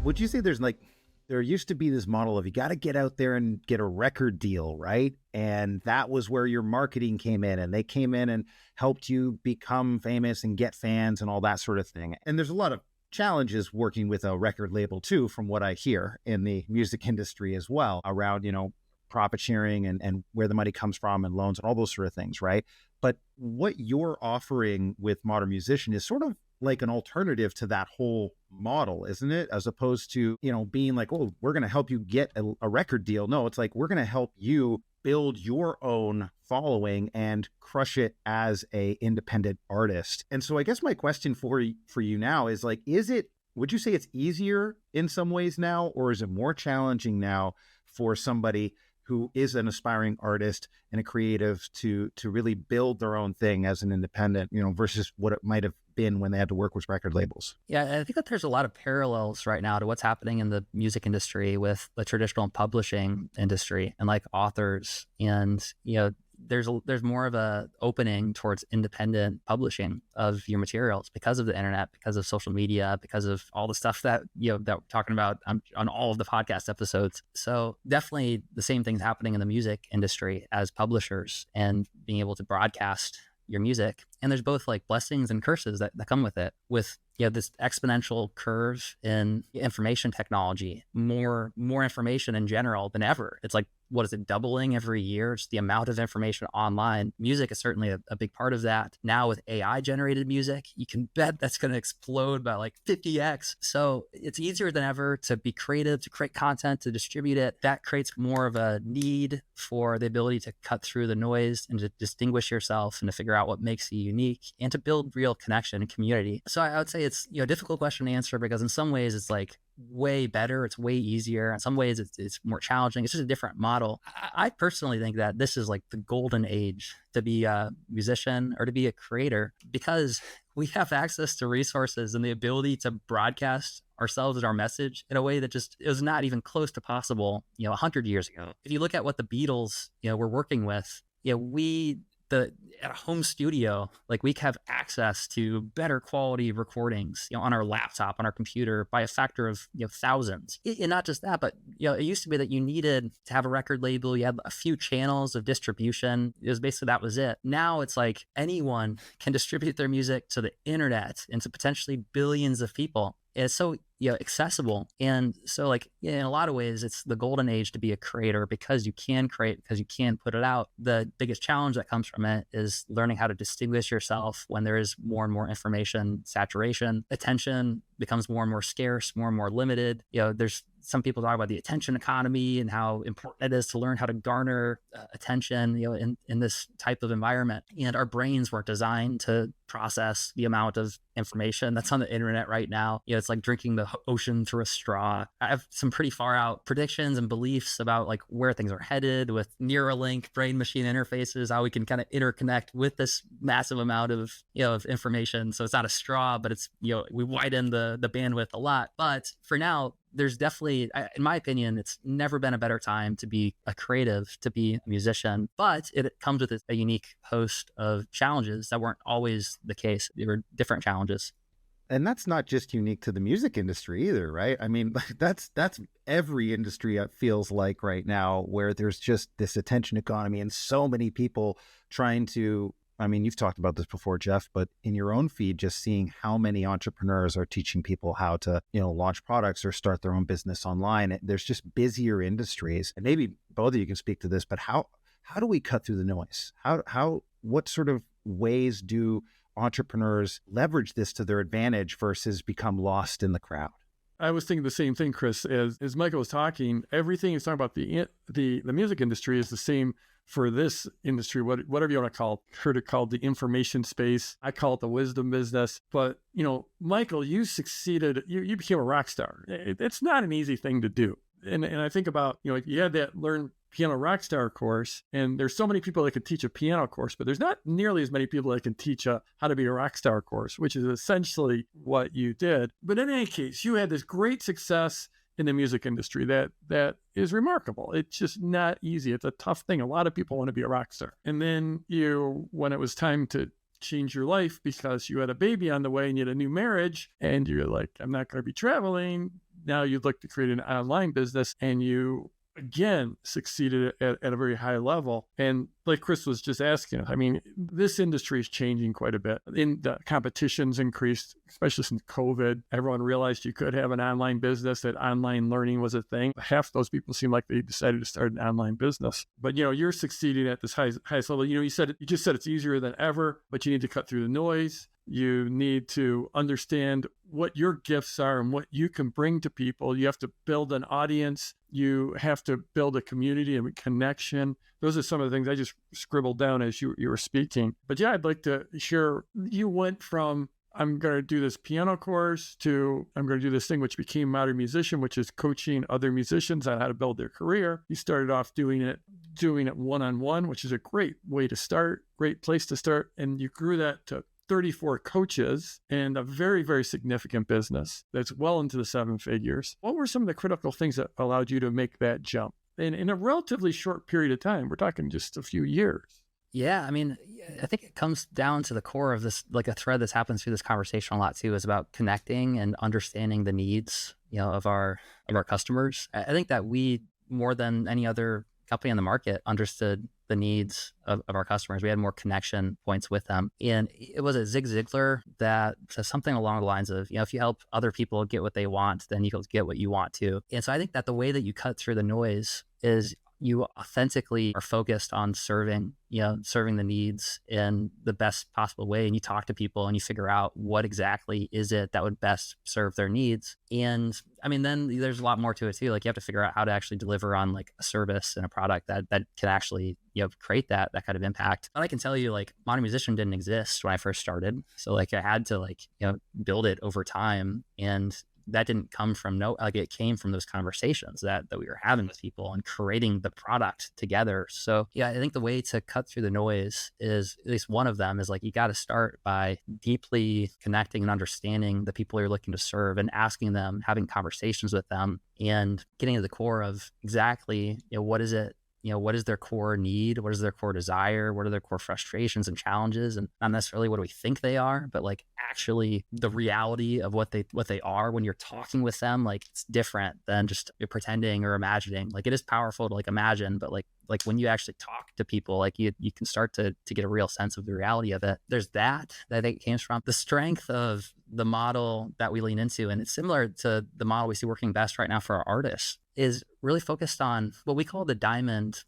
Would you say there used to be this model of you got to get out there and get a record deal, right? And that was where your marketing came in, and they came in and helped you become famous and get fans and all that sort of thing. And there's a lot of challenges working with a record label too, from what I hear in the music industry as well, around, profit sharing and where the money comes from and loans and all those sort of things, right? But what you're offering with Modern Musician is sort of like an alternative to that whole model, isn't it? As opposed to, being like, oh, we're going to help you get a record deal. No, it's like, we're going to help you build your own following and crush it as a independent artist. And so I guess my question for you now is like, would you say it's easier in some ways now, or is it more challenging now for somebody who is an aspiring artist and a creative to really build their own thing as an independent, versus what it might have been when they had to work with record labels? Yeah, I think that there's a lot of parallels right now to what's happening in the music industry with the traditional publishing industry and like authors. And, there's more of a opening towards independent publishing of your materials because of the internet, because of social media, because of all the stuff that that we're talking about on all of the podcast episodes. So definitely the same thing's happening in the music industry as publishers and being able to broadcast your music. And there's both like blessings and curses that come with it, with this exponential curve in information technology, more information in general than ever. It's like, what is it, doubling every year? Just the amount of information online. Music is certainly a big part of that. Now with AI generated music, you can bet that's going to explode by like 50x. So it's easier than ever to be creative, to create content, to distribute it. That creates more of a need for the ability to cut through the noise and to distinguish yourself and to figure out what makes you unique and to build real connection and community. So I would say it's a difficult question to answer, because in some ways it's like way better, it's way easier. In some ways it's more challenging. It's just a different model. I personally think that this is like the golden age to be a musician or to be a creator, because we have access to resources and the ability to broadcast ourselves and our message in a way that just is not even close to possible 100 years ago. If you look at what the Beatles were working with, at a home studio, like we have access to better quality recordings, on our laptop, on our computer by a factor of, thousands. And not just that, but, it used to be that you needed to have a record label. You had a few channels of distribution. It was basically, that was it. Now it's like anyone can distribute their music to the internet and to potentially billions of people. It's so accessible. And so in a lot of ways, it's the golden age to be a creator, because you can create, because you can put it out. The biggest challenge that comes from it is learning how to distinguish yourself when there is more and more information saturation. Attention becomes more and more scarce, more and more limited. There's some people talk about the attention economy and how important it is to learn how to garner attention, in this type of environment. And our brains weren't designed to process the amount of information that's on the internet right now. It's like drinking the ocean through a straw. I have some pretty far out predictions and beliefs about like where things are headed with Neuralink brain machine interfaces, how we can kind of interconnect with this massive amount of, of information. So it's not a straw, but it's, we widen the bandwidth a lot. But for now, there's definitely, in my opinion, it's never been a better time to be a creative, to be a musician, but it comes with a unique host of challenges that weren't always the case. They were different challenges. And that's not just unique to the music industry either, right? I mean, that's every industry, it feels like right now, where there's just this attention economy and so many people trying to, I mean, you've talked about this before, Jeff, but in your own feed, just seeing how many entrepreneurs are teaching people how to, launch products or start their own business online. There's just busier industries. And maybe both of you can speak to this, but how do we cut through the noise? What sort of ways do entrepreneurs leverage this to their advantage versus become lost in the crowd? I was thinking the same thing, Chris, as Michael was talking. Everything he's talking about the music industry is the same for this industry, whatever you want to call it. Heard it called the information space. I call it the wisdom business. But, Michael, you succeeded. You became a rock star. It's not an easy thing to do. And I think about, you had that learn piano rock star course, and there's so many people that could teach a piano course, but there's not nearly as many people that can teach how to be a rock star course, which is essentially what you did. But in any case, you had this great success in the music industry that is remarkable. It's just not easy. It's a tough thing. A lot of people want to be a rock star. And then when it was time to change your life because you had a baby on the way and you had a new marriage and you're like, I'm not going to be traveling, Now you look to create an online business, and you again succeeded at a very high level. And like Chris was just asking, I mean, this industry is changing quite a bit. In the competition's increased, especially since COVID. Everyone realized you could have an online business, that online learning was a thing. Half those people seem like they decided to start an online business. But you're succeeding at this highest level. You just said it's easier than ever, but you need to cut through the noise. You need to understand what your gifts are and what you can bring to people. You have to build an audience. You have to build a community and a connection. Those are some of the things I just scribbled down as you were speaking. But yeah, I'd like to hear, you went from, I'm going to do this piano course, to I'm going to do this thing which became Modern Musician, which is coaching other musicians on how to build their career. You started off doing it one-on-one, which is a great way to start, great place to start. And you grew that to 34 coaches and a very, very significant business that's well into the 7 figures. What were some of the critical things that allowed you to make that jump? And in a relatively short period of time, we're talking just a few years. Yeah, I mean, I think it comes down to the core of this, like a thread that's happened through this conversation a lot too, is about connecting and understanding the needs, of our customers. I think that we, more than any other company on the market, understood the needs of our customers. We had more connection points with them. And it was a Zig Ziglar that says something along the lines of, if you help other people get what they want, then you'll get what you want too. And so I think that the way that you cut through the noise is you authentically are focused on serving the needs in the best possible way. And you talk to people and you figure out what exactly is it that would best serve their needs. And I mean, then there's a lot more to it too. Like you have to figure out how to actually deliver on like a service and a product that can actually, create that kind of impact. But I can tell you, like, Modern Musician didn't exist when I first started. So like I had to build it over time. And that didn't come from it came from those conversations that we were having with people and creating the product together. So yeah, I think the way to cut through the noise is, at least one of them is, like, you got to start by deeply connecting and understanding the people you're looking to serve and asking them, having conversations with them and getting to the core of exactly, what is it? What is their core need? What is their core desire? What are their core frustrations and challenges? And not necessarily what do we think they are, but like actually the reality of what they are when you're talking with them. Like, it's different than just pretending or imagining. Like, it is powerful to like imagine, but like when you actually talk to people, like you can start to get a real sense of the reality of it. There's that I think it comes from the strength of the model that we lean into. And it's similar to the model we see working best right now for our artists, is really focused on what we call the diamond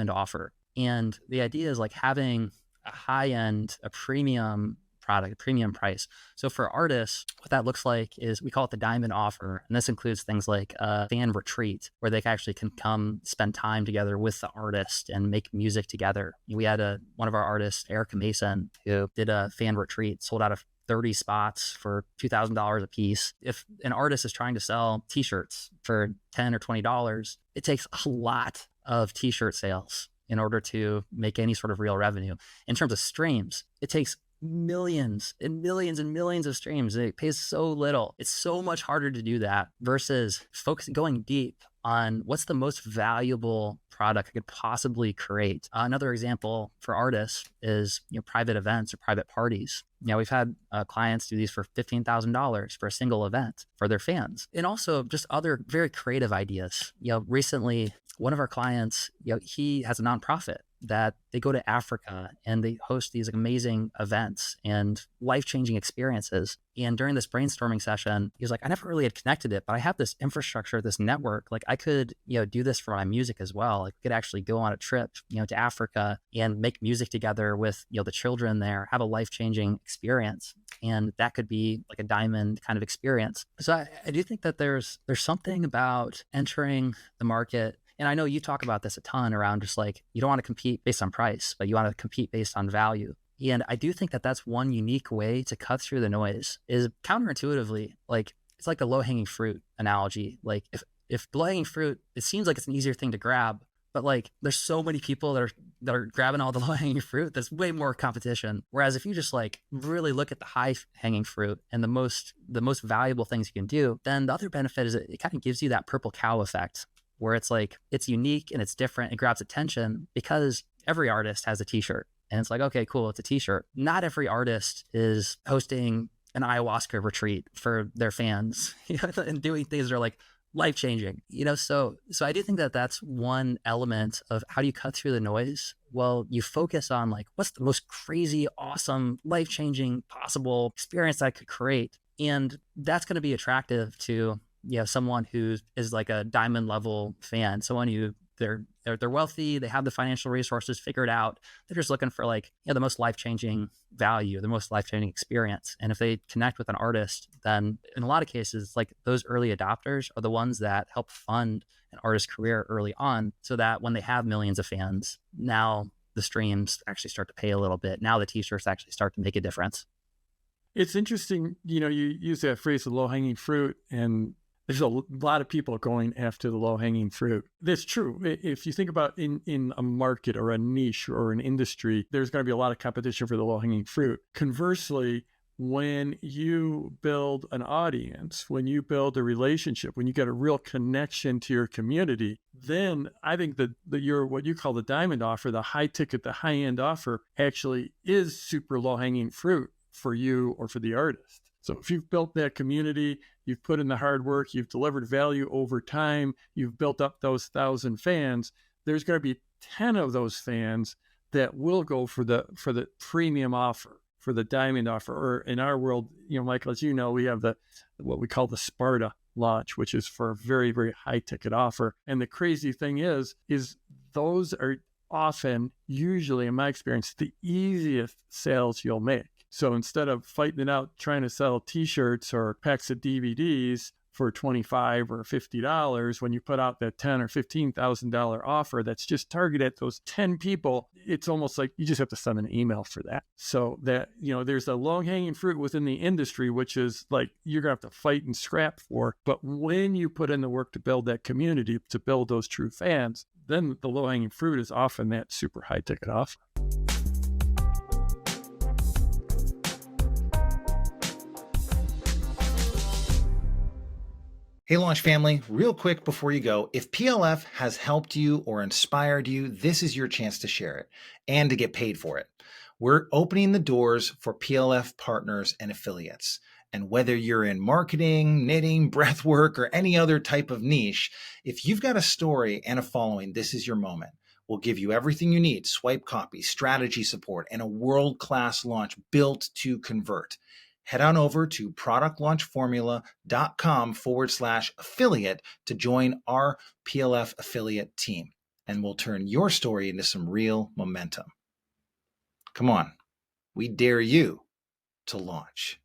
offer. And the idea is like having a high end, a premium product, a premium price. So for artists, what that looks like is we call it the diamond offer. And this includes things like a fan retreat, where they actually can come spend time together with the artist and make music together. We had one of our artists, Erica Mason, who did a fan retreat, sold out of 30 spots for $2,000 a piece. If an artist is trying to sell t-shirts for $10 or $20, it takes a lot of t-shirt sales in order to make any sort of real revenue. In terms of streams, it takes millions and millions and millions of streams. It pays so little. It's so much harder to do that versus going deep on what's the most valuable product I could possibly create. Another example for artists is private events or private parties. We've had clients do these for $15,000 for a single event for their fans, and also just other very creative ideas. Recently, one of our clients, he has a nonprofit that they go to Africa and they host these amazing events and life-changing experiences. And during this brainstorming session, he was like, I never really had connected it, but I have this infrastructure, this network. Like, I could, do this for my music as well. Like, we could actually go on a trip, to Africa and make music together with, the children there, have a life-changing experience. And that could be like a diamond kind of experience. So I do think that there's something about entering the market. And I know you talk about this a ton around just like, you don't want to compete based on price, but you want to compete based on value. And I do think that that's one unique way to cut through the noise, is counterintuitively, like, it's like the low-hanging fruit analogy. Like, if low-hanging fruit, it seems like it's an easier thing to grab, but like, there's so many people that are grabbing all the low-hanging fruit. There's way more competition. Whereas if you just like really look at the high-hanging fruit and the most valuable things you can do, then the other benefit is it kind of gives you that purple cow effect, where it's like, it's unique and it's different. It grabs attention because every artist has a t-shirt, and it's like, okay, cool, it's a t-shirt. Not every artist is hosting an ayahuasca retreat for their fans, and doing things that are like life changing. So I do think that that's one element of how do you cut through the noise. Well, you focus on like what's the most crazy, awesome, life changing possible experience I could create, and that's going to be attractive to someone who is like a diamond level fan, someone who they're wealthy, they have the financial resources figured out. They're just looking for like the most life changing value, the most life changing experience. And if they connect with an artist, then in a lot of cases, like those early adopters are the ones that help fund an artist's career early on, so that when they have millions of fans, now the streams actually start to pay a little bit. Now the t-shirts actually start to make a difference. It's interesting, you use that phrase, the low hanging fruit, and there's a lot of people going after the low-hanging fruit. That's true. If you think about in a market or a niche or an industry, there's going to be a lot of competition for the low-hanging fruit. Conversely, when you build an audience, when you build a relationship, when you get a real connection to your community, then I think that your what you call the diamond offer, the high ticket, the high-end offer, actually is super low-hanging fruit for you or for the artist. So if you've built that community, you've put in the hard work, you've delivered value over time, you've built up those 1,000 fans, there's going to be 10 of those fans that will go for the premium offer, for the diamond offer. Or in our world, Michael, as you know, we have what we call the Sparta launch, which is for a very, very high ticket offer. And the crazy thing is those are often, usually in my experience, the easiest sales you'll make. So instead of fighting it out trying to sell t-shirts or packs of DVDs for $25 or $50, when you put out that $10,000 or $15,000 offer that's just targeted at those 10 people, it's almost like you just have to send an email for that. So that, there's a low-hanging fruit within the industry, which is like you're going to have to fight and scrap for. But when you put in the work to build that community, to build those true fans, then the low-hanging fruit is often that super high-ticket offer. Hey, Launch family, real quick before you go, if PLF has helped you or inspired you, this is your chance to share it and to get paid for it. We're opening the doors for PLF partners and affiliates. And whether you're in marketing, knitting, breathwork, or any other type of niche, if you've got a story and a following, this is your moment. We'll give you everything you need: swipe copy, strategy support, and a world-class launch built to convert. Head on over to productlaunchformula.com/affiliate to join our PLF affiliate team, and we'll turn your story into some real momentum. Come on, we dare you to launch.